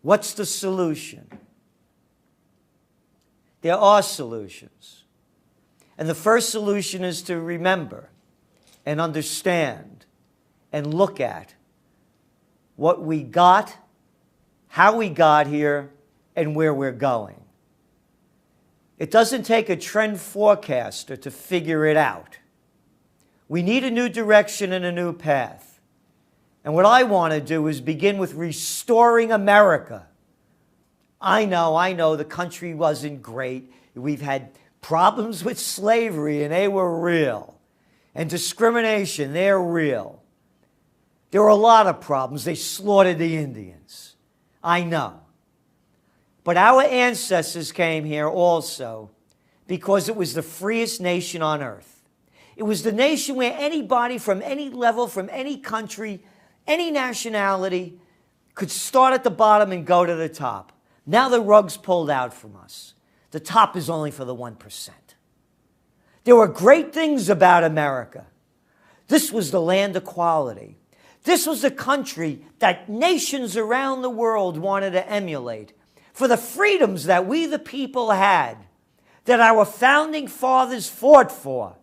What's the solution? There are solutions. And the first solution is to remember and understand and look at what we got, how we got here, and where we're going. It doesn't take a trend forecaster to figure it out. We need a new direction and a new path. And what I want to do is begin with restoring America. I know the country wasn't great. We've had problems with slavery, and they were real. And discrimination, they're real. There were a lot of problems. They slaughtered the Indians. I know. But our ancestors came here also because it was the freest nation on earth. It was the nation where anybody from any level, from any country, any nationality could start at the bottom and go to the top. Now the rug's pulled out from us. The top is only for the 1%. There were great things about America. This was the land of equality. This was the country that nations around the world wanted to emulate. For the freedoms that we the people had, that our founding fathers fought for.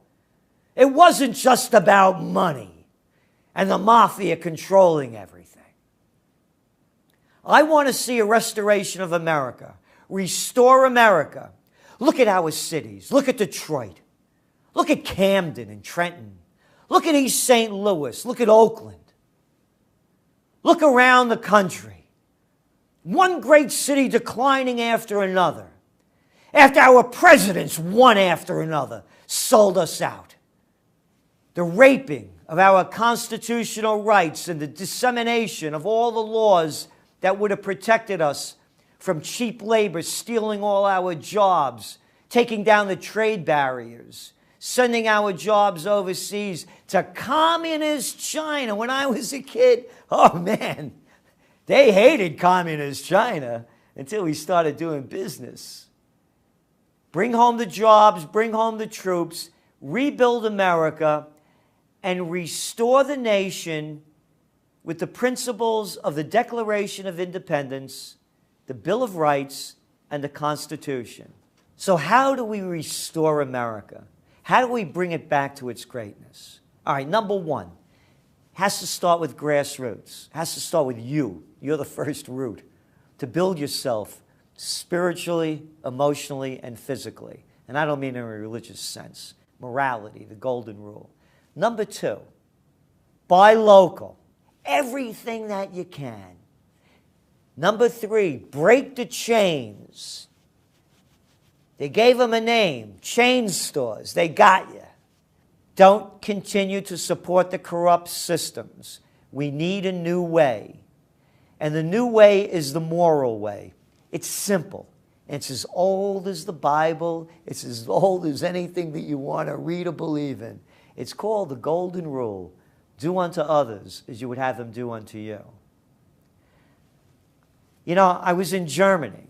It wasn't just about money and the mafia controlling everything. I want to see a restoration of America. Restore America. Look at our cities. Look at Detroit. Look at Camden and Trenton. Look at East St. Louis. Look at Oakland. Look around the country. One great city declining after another. After our presidents, one after another, sold us out. The raping of our constitutional rights and the dissemination of all the laws that would have protected us from cheap labor stealing all our jobs, taking down the trade barriers, sending our jobs overseas to communist China. When I was a kid, oh man, they hated communist China until we started doing business. Bring home the jobs, bring home the troops, rebuild America, and restore the nation with the principles of the Declaration of Independence, the Bill of Rights, and the Constitution. So how do we restore America? How do we bring it back to its greatness? All right, number one, has to start with grassroots. Has to start with you. You're the first root to build yourself spiritually, emotionally, and physically. And I don't mean in a religious sense. Morality, the golden rule. Number two, buy local. Everything that you can. Number three, break the chains. They gave them a name, chain stores. They got you. Don't continue to support the corrupt systems. We need a new way. And the new way is the moral way. It's simple. It's as old as the Bible. It's as old as anything that you want to read or believe in. It's called the Golden Rule. Do unto others as you would have them do unto you. You know, I was in Germany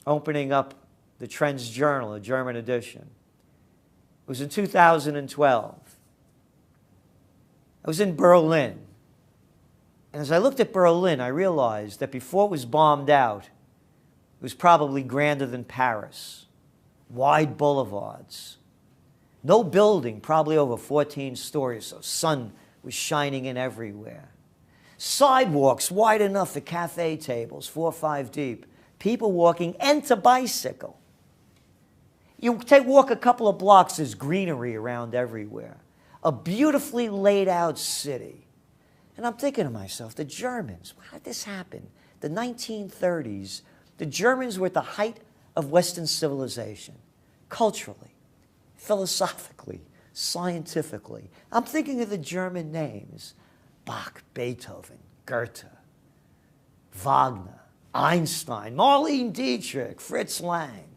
opening up the Trends Journal, a German edition. It was in 2012. I was in Berlin. And as I looked at Berlin, I realized that before it was bombed out, it was probably grander than Paris. Wide boulevards. No building, probably over 14 stories, so sun was shining in everywhere. Sidewalks wide enough for cafe tables, 4 or 5 deep. People walking and to bicycle. You walk a couple of blocks, there's greenery around everywhere. A beautifully laid out city. And I'm thinking to myself, the Germans, how did this happen? The 1930s, the Germans were at the height of Western civilization, culturally, philosophically, scientifically. I'm thinking of the German names: Bach, Beethoven, Goethe, Wagner, Einstein, Marlene Dietrich, Fritz Lang.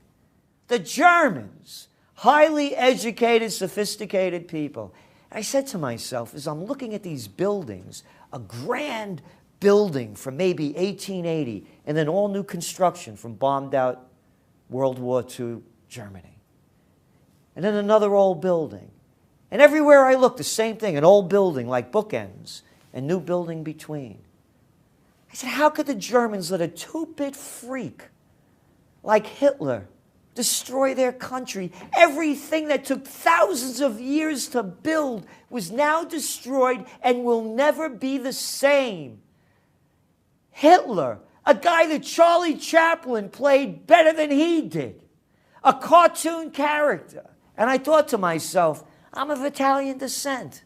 The Germans, highly educated, sophisticated people. I said to myself, as I'm looking at these buildings, a grand building from maybe 1880, and then all new construction from bombed out World War II Germany. And then another old building. And everywhere I looked, the same thing, an old building like bookends, and new building between. I said, how could the Germans let a two-bit freak like Hitler destroy their country? Everything that took thousands of years to build was now destroyed and will never be the same. Hitler, a guy that Charlie Chaplin played better than he did, a cartoon character. And I thought to myself, I'm of Italian descent.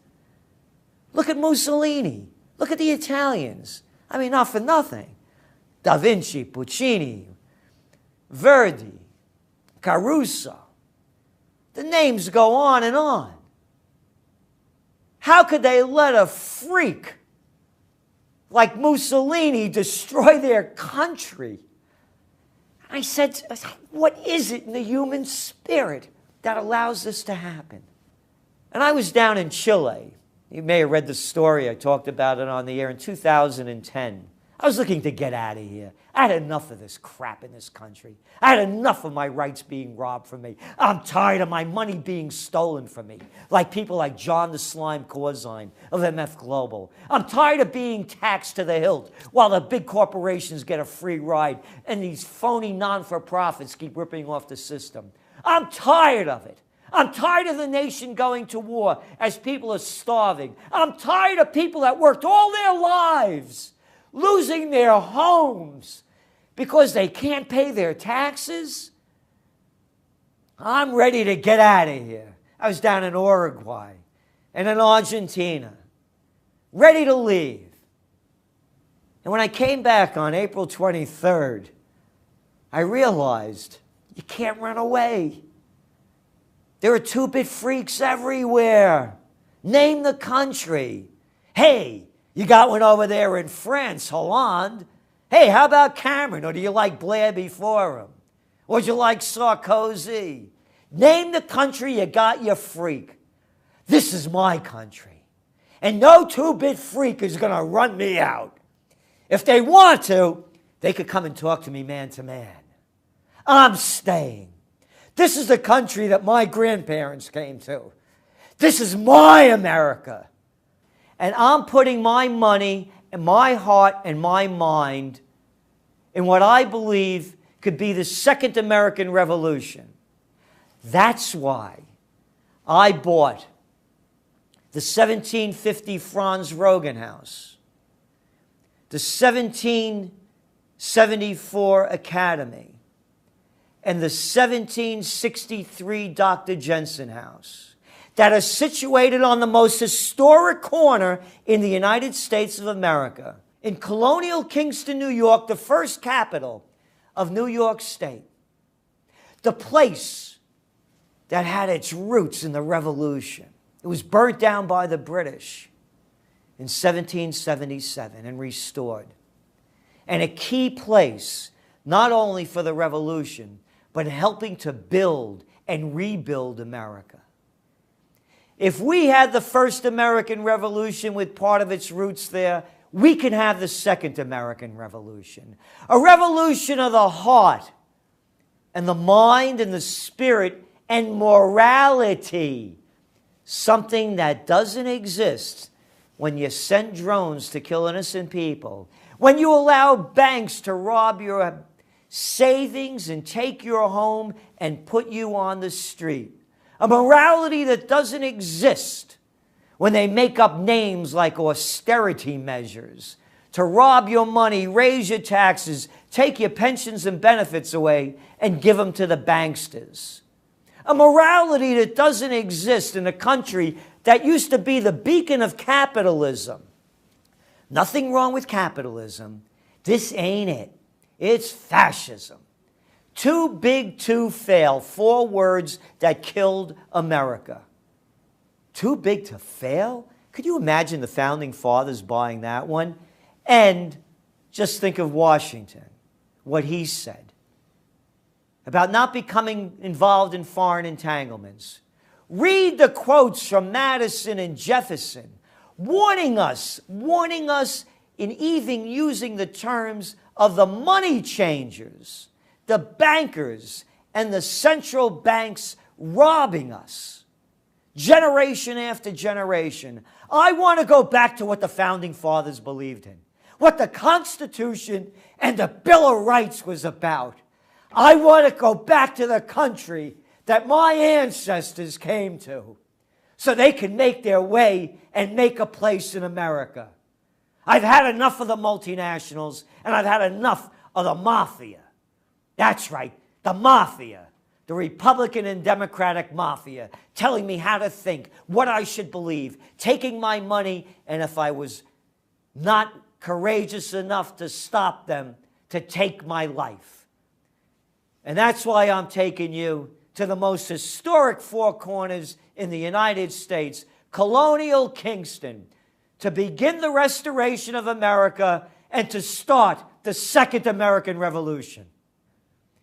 Look at Mussolini. Look at the Italians. I mean, not for nothing. Da Vinci, Puccini, Verdi, Caruso. The names go on and on. How could they let a freak like Mussolini destroy their country? I said, what is it in the human spirit that allows this to happen? And I was down in Chile. You may have read the story. I talked about it on the air in 2010. I was looking to get out of here. I had enough of this crap in this country. I had enough of my rights being robbed from me. I'm tired of my money being stolen from me, like people like John the Slime Corzine of MF Global. I'm tired of being taxed to the hilt while the big corporations get a free ride and these phony non-for-profits keep ripping off the system. I'm tired of it. I'm tired of the nation going to war as people are starving. I'm tired of people that worked all their lives losing their homes because they can't pay their taxes. I'm ready to get out of here. I was down in Uruguay and in Argentina, ready to leave. And when I came back on April 23rd, I realized you can't run away. There are two-bit freaks everywhere. Name the country. Hey, you got one over there in France, Hollande. Hey, how about Cameron? Or do you like Blair before him? Or do you like Sarkozy? Name the country, you got your freak. This is my country. And no two-bit freak is going to run me out. If they want to, they could come and talk to me man to man. I'm staying. This is the country that my grandparents came to. This is my America. And I'm putting my money and my heart and my mind in what I believe could be the second American Revolution. That's why I bought the 1750 Franz Roggen House, the 1774 Academy, and the 1763 Dr. Jensen House that are situated on the most historic corner in the United States of America, in colonial Kingston, New York, the first capital of New York State, the place that had its roots in the Revolution. It was burnt down by the British in 1777 and restored. And a key place, not only for the Revolution, but helping to build and rebuild America. If we had the first American Revolution with part of its roots there, we can have the second American Revolution. A revolution of the heart and the mind and the spirit and morality. Something that doesn't exist when you send drones to kill innocent people. When you allow banks to rob your savings and take your home and put you on the street. A morality that doesn't exist when they make up names like austerity measures to rob your money, raise your taxes, take your pensions and benefits away, and give them to the banksters. A morality that doesn't exist in a country that used to be the beacon of capitalism. Nothing wrong with capitalism. This ain't it. It's fascism. Too big to fail. 4 words that killed America. Too big to fail? Could you imagine the Founding Fathers buying that one? And just think of Washington, what he said about not becoming involved in foreign entanglements. Read the quotes from Madison and Jefferson, warning us in even using the terms of the money changers, the bankers, and the central banks robbing us, generation after generation. I want to go back to what the Founding Fathers believed in. what the Constitution and the Bill of Rights was about. I want to go back to the country that my ancestors came to so they can make their way and make a place in America. I've had enough of the multinationals, and I've had enough of the mafia. That's right, the mafia, the Republican and Democratic mafia, telling me how to think, what I should believe, taking my money, and if I was not courageous enough to stop them, to take my life. And that's why I'm taking you to the most historic four corners in the United States, colonial Kingston, to begin the restoration of America and to start the Second American Revolution.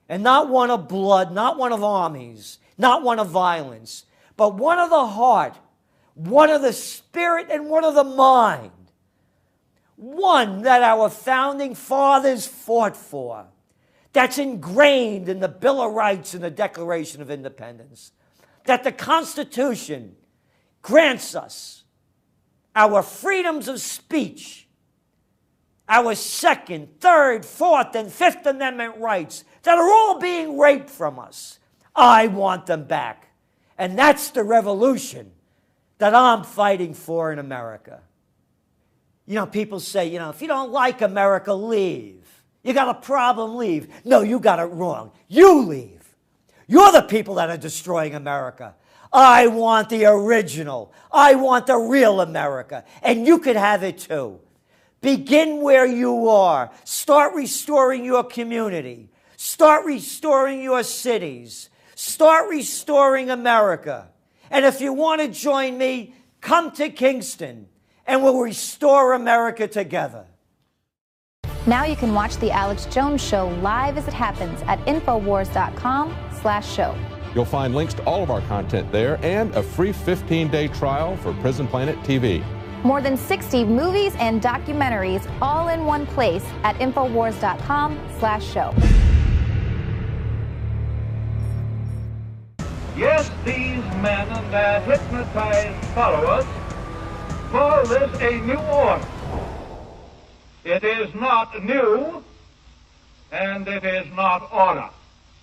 And not one of blood, not one of armies, not one of violence, but one of the heart, one of the spirit, and one of the mind. One that our founding fathers fought for, that's ingrained in the Bill of Rights and the Declaration of Independence, that the Constitution grants us our freedoms of speech, our Second, Third, Fourth, and Fifth Amendment rights that are all being raped from us. I want them back. And that's the revolution that I'm fighting for in America. You know, people say, you know, if you don't like America, leave. You got a problem, leave. No, you got it wrong. You leave. You're the people that are destroying America. I want the original. I want the real America. And you could have it too. Begin where you are. Start restoring your community. Start restoring your cities. Start restoring America. And if you want to join me, come to Kingston and we'll restore America together. Now you can watch The Alex Jones Show live as it happens at Infowars.com/show. You'll find links to all of our content there and a free 15-day trial for Prison Planet TV. More than 60 movies and documentaries all in one place at Infowars.com/show. Yes, these men and their hypnotized followers call this a new order. It is not new, and it is not order.